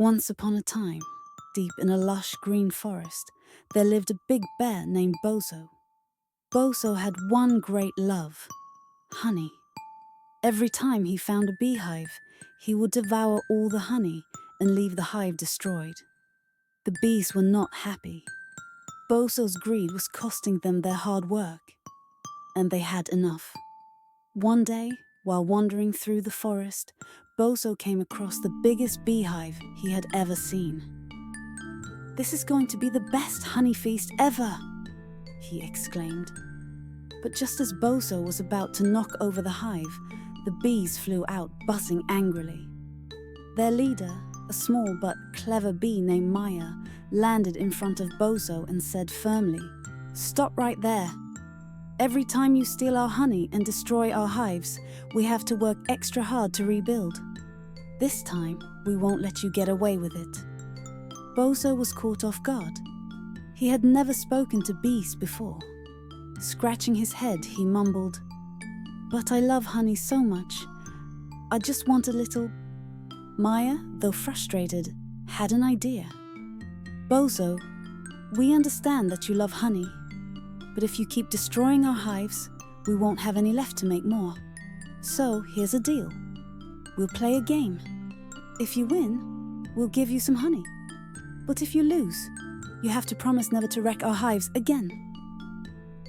Once upon a time, deep in a lush green forest, there lived a big bear named Bozo. Bozo had one great love: honey. Every time he found a beehive, he would devour all the honey and leave the hive destroyed. The bees were not happy. Bozo's greed was costing them their hard work, and they had enough. One day, while wandering through the forest, Bozo came across the biggest beehive he had ever seen. "This is going to be the best honey feast ever!" he exclaimed. But just as Bozo was about to knock over the hive, the bees flew out, buzzing angrily. Their leader, a small but clever bee named Maya, landed in front of Bozo and said firmly, "Stop right there. Every time you steal our honey and destroy our hives, we have to work extra hard to rebuild. This time, we won't let you get away with it." Bozo was caught off guard. He had never spoken to bees before. Scratching his head, he mumbled, "But I love honey so much. I just want a little..." Maya, though frustrated, had an idea. "Bozo, we understand that you love honey, but if you keep destroying our hives, we won't have any left to make more. So here's a deal. We'll play a game. If you win, we'll give you some honey. But if you lose, you have to promise never to wreck our hives again."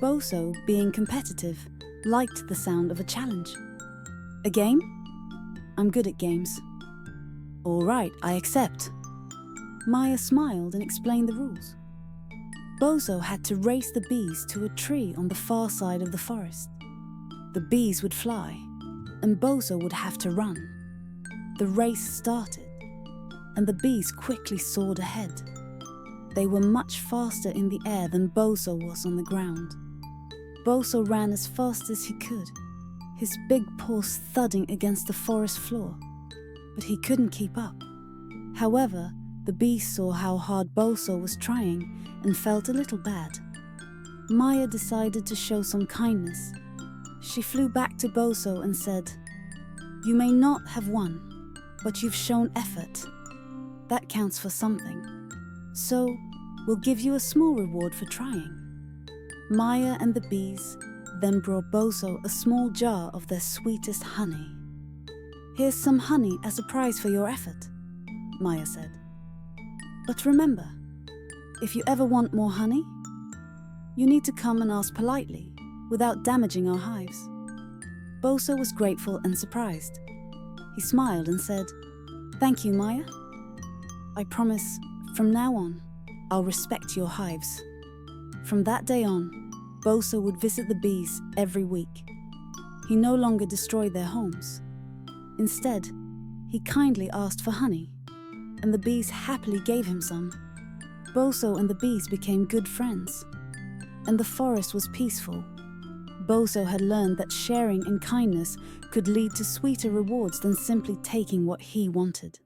Bozo, being competitive, liked the sound of a challenge. "A game? I'm good at games." "All right, I accept." Maya smiled and explained the rules. Bozo had to race the bees to a tree on the far side of the forest. The bees would fly, and Bozo would have to run. The race started, and the bees quickly soared ahead. They were much faster in the air than Bozo was on the ground. Bozo ran as fast as he could, his big paws thudding against the forest floor, but he couldn't keep up. However, the bees saw how hard Bozo was trying and felt a little bad. Maya decided to show some kindness. She flew back to Bozo and said, "You may not have won, but you've shown effort. That counts for something. So, we'll give you a small reward for trying." Maya and the bees then brought Bozo a small jar of their sweetest honey. "Here's some honey as a prize for your effort," Maya said. "But remember, if you ever want more honey, you need to come and ask politely, without damaging our hives." Bozo was grateful and surprised. He smiled and said, "Thank you, Maya. I promise, from now on, I'll respect your hives." From that day on, Bozo would visit the bees every week. He no longer destroyed their homes. Instead, he kindly asked for honey, and the bees happily gave him some. Bozo and the bees became good friends, and the forest was peaceful. Bozo had learned that sharing and kindness could lead to sweeter rewards than simply taking what he wanted.